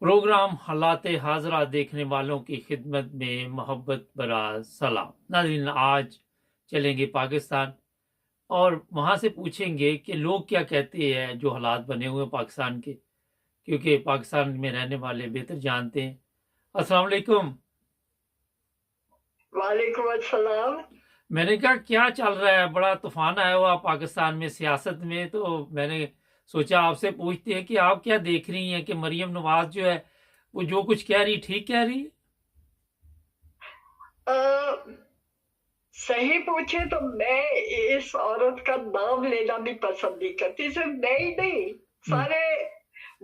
Programme हालाते Hazra देखने वालों की खिदमत में मोहब्बत भरा सलाम। नाज़रीन, आज चलेंगे पाकिस्तान और वहाँ से पूछेंगे कि लोग क्या कहते हैं जो हालात बने हुए हैं पाकिस्तान के, क्योंकि पाकिस्तान में रहने वाले बेहतर जानते हैं। अस्सलाम वालेकुम। वालेकुम अस्सलाम। मैंने कहा क्या चल रहा है, बड़ा तूफान आया हुआ पाकिस्तान में सियासत में, तो मैंने सोचा आपसे पूछते हैं कि आप क्या देख रही हैं कि मरियम नवाज जो है वो जो कुछ कह रही ठीक कह रही है? अ, सही पूछे तो मैं इस औरत का नाम लेना भी पसंद नहीं करती। सिर्फ मैं ही नहीं, हम्म, सारे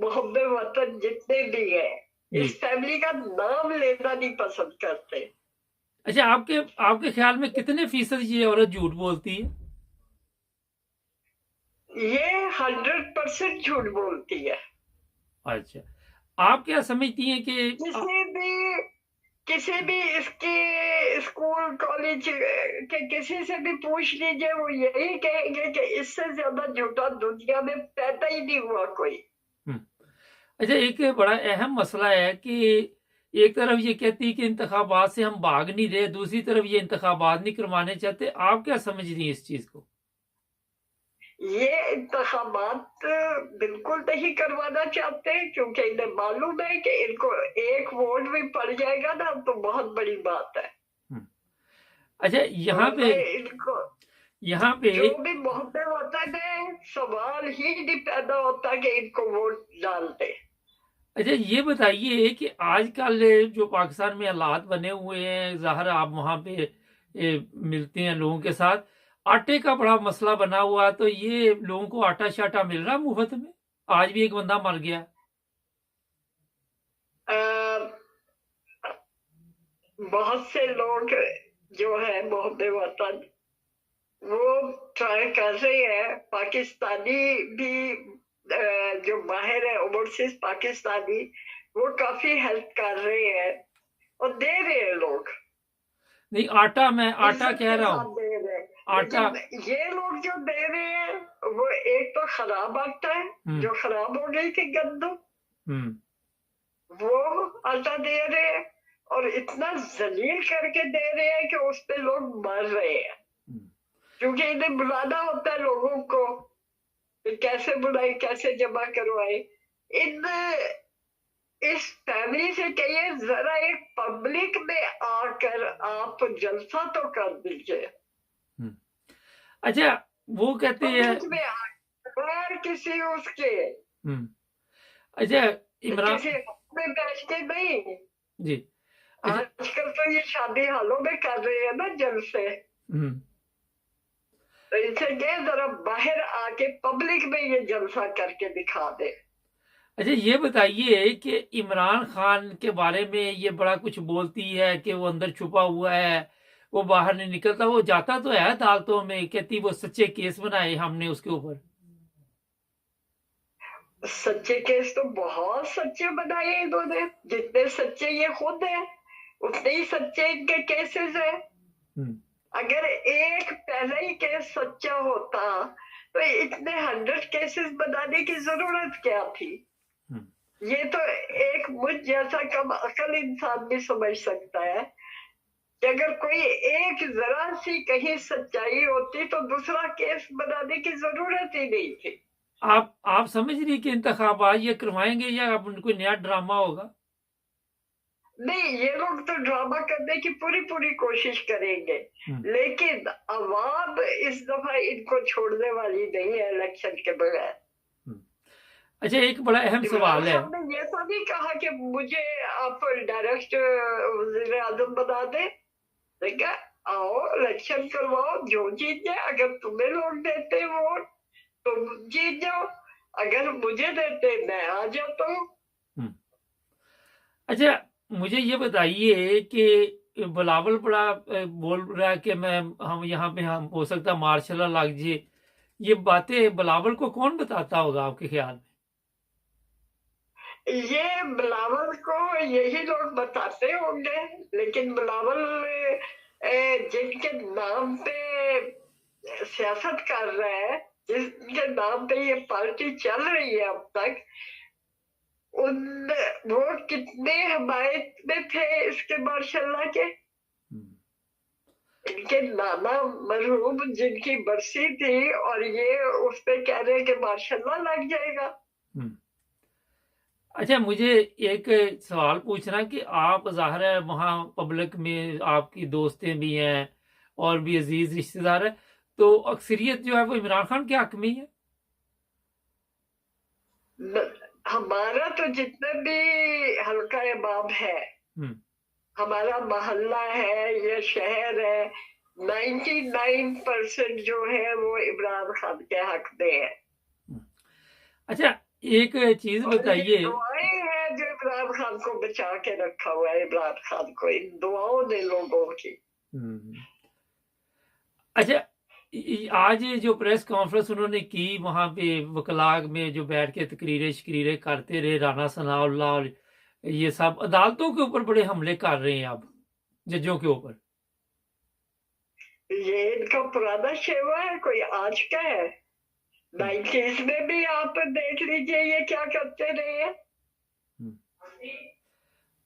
मोहब्बे वतन जितने भी हैं जी। इस फैमिली का नाम लेना नहीं पसंद करते। अच्छा, आपके आपके ख्याल में कितने फीसद ये औरत झूठ बोलती है? ये 100% झूठ बोलती है। अच्छा, आप क्या समझती हैं कि किसी भी इसके स्कूल कॉलेज के किसी से भी पूछ लीजिए, वो यही कहेंगे कि इससे ज्यादा झूठा दुनिया में पैदा ही नहीं हुआ कोई। हम्म, अच्छा, एक बड़ा अहम मसला है कि एक तरफ ये कहती है कि इंतखाबात से हम भाग नहीं रहे, दूसरी तरफ ये इंतखाबात नहीं करवाने चाहते। आप क्या समझ रही हैं इस चीज को? ये इंतखाबात बिल्कुल नहीं करवाना चाहते, क्योंकि इन्हें मालूम है कि इनको एक वोट भी पड़ जाएगा ना तो बहुत बड़ी बात है। हम्म, अच्छा, यहाँ पे वरना इनको यहाँ पे जो भी मोहब्बत होता है, सवाल ही नहीं पैदा होता कि इनको वोट डाल दे। अच्छा, ये बताइए कि आजकल जो पाकिस्तान में हालात बने हुए हैं, ज़ाहिर है आप वहाँ पे मिलते हैं लोगों के साथ। आटे का बड़ा मसला बना हुआ है, तो ये लोगों को आटा शाटा मिल रहा है मुफ्त में? आज भी एक बंदा मर गया। आ, बहुत से लोग जो है मोहब्बत वतन, वो ट्राई कर रहे हैं। पाकिस्तानी भी जो बाहर है ओवरसीज पाकिस्तानी, वो काफी हेल्प कर रहे हैं और दे रहे हैं लोग, नहीं, आटा, मैं आटा इज्जत कह के रहा साथ हूँ। दे रहे हैं। आटा। लेकिन ये लोग जो दे रहे हैं वो एक तो खराब आटा है, हम्म। जो खराब हो गई थी गंदम, हम्म। वो आटा दे रहे हैं और इतना जलील करके दे रहे हैं कि उस पे लोग मर रहे हैं। हम्म। क्योंकि इन्हें बुलाना होता है लोगों को, कि कैसे बुलाए कैसे जमा करवाए। इन इस फैमिली से कहिए जरा एक पब्लिक में आकर आप जलसा तो कर दीजिए। हम्म। अच्छा, वो कहते हैं। पब्लिक में आकर किसी उसके हम्म। अच्छा, इमरान। किसी में बैठ के नहीं। जी। अच्छा। आजकल तो ये शादी हालों में कर रहे हैं ना जलसे। हम्म। तो इनसे ये जरा बाहर आके पब्लिक में ये जलसा करके दिखा दे। अच्छा, ये बताइए कि इमरान खान के बारे में ये बड़ा कुछ बोलती है कि वो अंदर छुपा हुआ है, वो बाहर नहीं निकलता, वो जाता तो है अदालतों में, कहती वो सच्चे केस बनाए हमने उसके ऊपर। सच्चे केस तो बहुत सच्चे बनाए इन्होंने, जितने सच्चे ये खुद है उतने ही सच्चे इनके केसेस है। हम्म। अगर एक पहला ही केस सच्चा होता तो इतने 100 केसेस बनाने की जरूरत क्या थी। हम्म। ये तो एक मुझ जैसा कम अकल इंसान भी समझ सकता है कि अगर कोई एक जरा सी कहीं सच्चाई होती तो दूसरा केस बनाने की जरूरत ही नहीं थी। आप समझ रही कि इंतखाबात ये करवाएंगे या अब कोई नया ड्रामा होगा? नहीं, ये लोग तो ड्रामा करने की पूरी पूरी कोशिश करेंगे, हम्म। लेकिन अवाम इस दफा इनको छोड़ने वाली नहीं है इलेक्शन के बगैर। हम्म। अच्छा, एक बड़ा अहम इमरान सवाल है। खान ने ये तो नहीं कहा कि मुझे आप डायरेक्ट वजीर आजम बना दे। देखा, आओ इलेक्शन करवाओ, जो जीत जाए। अगर तुम्हें लोग देते वोट तुम जीत जाओ, अगर मुझे देते मैं आ जाता हूँ। हम्म। अच्छा, मुझे ये बताइए कि बिलावल बड़ा बोल रहा है कि मैं हम यहाँ पे हम हो सकता है मार्शल लॉ लग जाए। ये बातें बिलावल को कौन बताता होगा आपके ख्याल में? ये बिलावल को यही लोग बताते होंगे, लेकिन बिलावल जिनके नाम पे सियासत कर रहा है, जिनके नाम पे ये पार्टी चल रही है अब तक, उन वो कितने हमायत में थे इसके माशाल्लाह के। इनके नाना मरहूम जिनकी बरसी थी और ये उस पे कह रहे कि माशाल्लाह लग जाएगा। अच्छा, मुझे एक सवाल पूछना कि आप ज़ाहिर है वहाँ पब्लिक में आपकी दोस्तें भी हैं और भी अजीज रिश्तेदार हैं, तो अक्सरियत जो है वो इमरान खान के हक में ही है। हमारा तो जितने भी हल्का इमाम है, हमारा मोहल्ला है, ये शहर है, 99% जो है वो इमरान खान के हक में है। अच्छा, एक चीज बताइए। दुआएं हैं जो इमरान खान को बचा के रखा हुआ है, इमरान खान को इन दुआओं ने लोगों की। अच्छा, आज जो प्रेस कॉन्फ्रेंस उन्होंने की वहां पे वकलाग में जो बैठ के तकरीरें करते रहे राना सनाउल्लाह, और ये सब अदालतों के ऊपर बड़े हमले कर रहे हैं अब, जजों के ऊपर। ये इनका पुराना शेवा है, कोई आज का है। 90s में भी आप देख लीजिए ये क्या करते रहे हैं।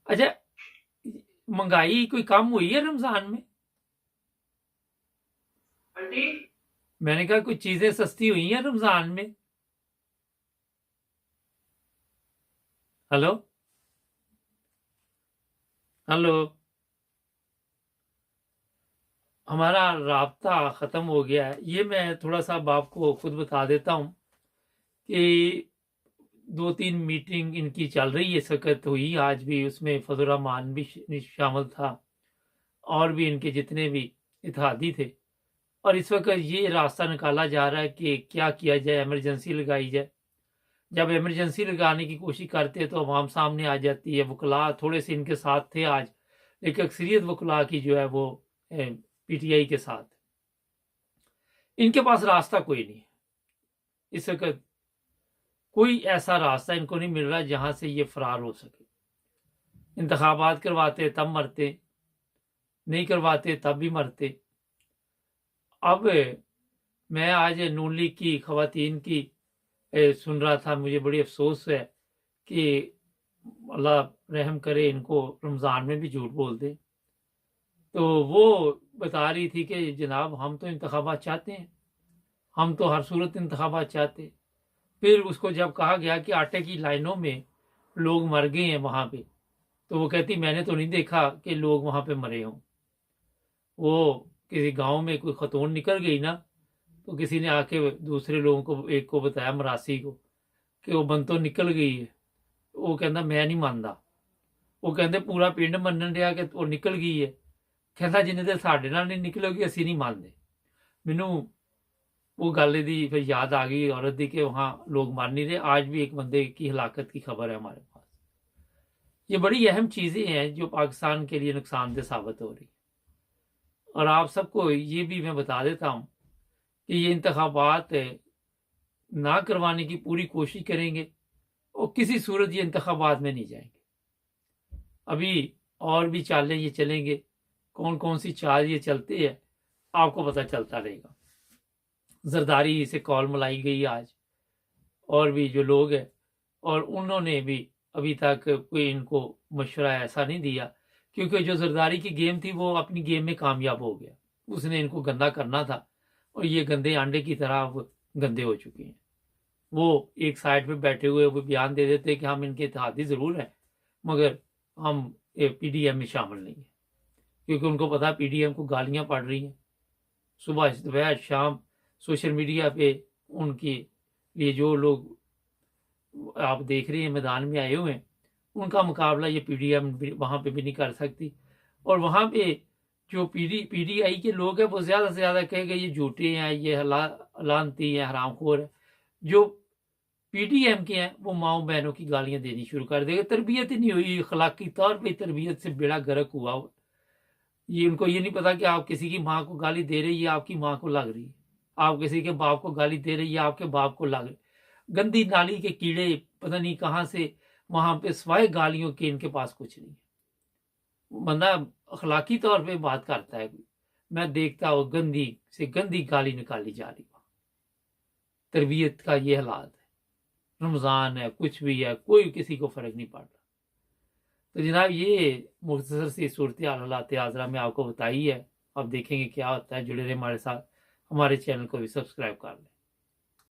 अच्छा, महंगाई कोई कम हुई है रमजान में? मैंने कहा कुछ चीजें सस्ती हुई हैं रमजान में। हेलो हेलो, हमारा राब्ता ख़त्म हो गया है। ये मैं थोड़ा सा आपको खुद बता देता हूँ कि 2-3 मीटिंग इनकी चल रही है, सकत हुई आज भी, उसमें फजल रहमान भी शामिल था और भी इनके जितने भी इत्तेहादी थे। और इस वक्त ये रास्ता निकाला जा रहा है कि क्या किया जाए, एमरजेंसी लगाई जाए। जब एमरजेंसी लगाने की कोशिश करते हैं तो अवाम सामने आ जाती है। वकला थोड़े से इनके साथ थे आज, लेकिन अक्सरियत वकला की जो है वो पीटीआई के साथ। इनके पास रास्ता कोई नहीं है इस वक्त, कोई ऐसा रास्ता इनको नहीं मिल रहा जहां से ये फरार हो सके। इंतखाबात करवाते तब मरते, नहीं करवाते तब भी मरते। अब मैं आज नून लीग की खवातीन की सुन रहा था, मुझे बड़ी अफसोस है कि अल्लाह रहम करे, इनको रमज़ान में भी झूठ बोल दे। तो वो बता रही थी कि जनाब हम तो इंतखाबात चाहते हैं, हम तो हर सूरत इंतखाबात चाहते। फिर उसको जब कहा गया कि आटे की लाइनों में लोग मर गए हैं वहाँ पे, तो वो कहती मैंने तो नहीं देखा कि लोग वहाँ पे मरे हों। वो किसी गांव में कोई खतून निकल गई ना, तो किसी ने आके दूसरे लोगों को, एक को बताया मरासी को, कि वो बंतो निकल गई है। वो कहता मैं नहीं मानता। वो कहते पूरा पिंड मनन रहा कि वो निकल गई है। कहता जिन्हें देर साढ़े नाल नहीं निकलेगी असी नहीं मानते। मैनू वो गल दी फिर याद आ गई औरत दी कि वहाँ लोग मर नहीं रहे। आज भी एक बंदे की हलाकत की खबर है हमारे पास। ये बड़ी अहम चीज़ें हैं जो पाकिस्तान के लिए नुकसानदेह साबित हो रही है। और आप सबको ये भी मैं बता देता हूँ कि ये इंतखाबात ना करवाने की पूरी कोशिश करेंगे और किसी सूरत ये इंतखाबात में नहीं जाएंगे। अभी और भी चालें ये चलेंगे, कौन कौन सी चाल ये चलते हैं आपको पता चलता रहेगा। जरदारी से कॉल मिलाई गई आज, और भी जो लोग हैं, और उन्होंने भी अभी तक कोई इनको मशवरा ऐसा नहीं दिया, क्योंकि जो जरदारी की गेम थी वो अपनी गेम में कामयाब हो गया। उसने इनको गंदा करना था और ये गंदे अंडे की तरह अब गंदे हो चुके हैं। वो एक साइड पे बैठे हुए वो बयान दे देते कि हम इनके इत्तेहादी ज़रूर हैं मगर हम पीडीएम में शामिल नहीं है, क्योंकि उनको पता पीडीएम को गालियां पड़ रही हैं सुबह दोपहर शाम सोशल मीडिया पे। उनके लिए जो लोग आप देख रहे हैं मैदान में आए हुए हैं, उनका मुकाबला ये पीडीएम वहाँ पे भी नहीं कर सकती। और वहाँ पे जो पीडीआई के लोग हैं वो ज़्यादा से ज़्यादा कहेंगे ये झूठे हैं, ये लानती हैं, हरामखोर है। जो पीडीएम के हैं वो माओ बहनों की गालियां देनी शुरू कर देगा। तरबियत ही नहीं हुई, अखलाकी तौर पे तरबियत से बेड़ा गर्क हुआ। ये उनको ये नहीं पता कि आप किसी की माँ को गाली दे रही है, आपकी माँ को लग रही है। आप किसी के बाप को गाली दे रही है, आपके बाप को लग रही। गंदी नाली के कीड़े पता नहीं कहाँ से वहां पे सिवाय गालियों के इनके पास कुछ नहीं है। बंदा अखलाकी तौर पे बात करता है, मैं देखता हूँ गंदी से गंदी गाली निकाली जा रही। तरबियत का ये हालात है। रमज़ान है, कुछ भी है, कोई किसी को फ़र्क नहीं पड़ रहा। तो जनाब ये मुख्तसर सी सूरत हालात हाजरा में आपको बताई है। अब देखेंगे क्या होता है। जुड़े रहे हमारे साथ, हमारे चैनल को भी सब्सक्राइब कर लें।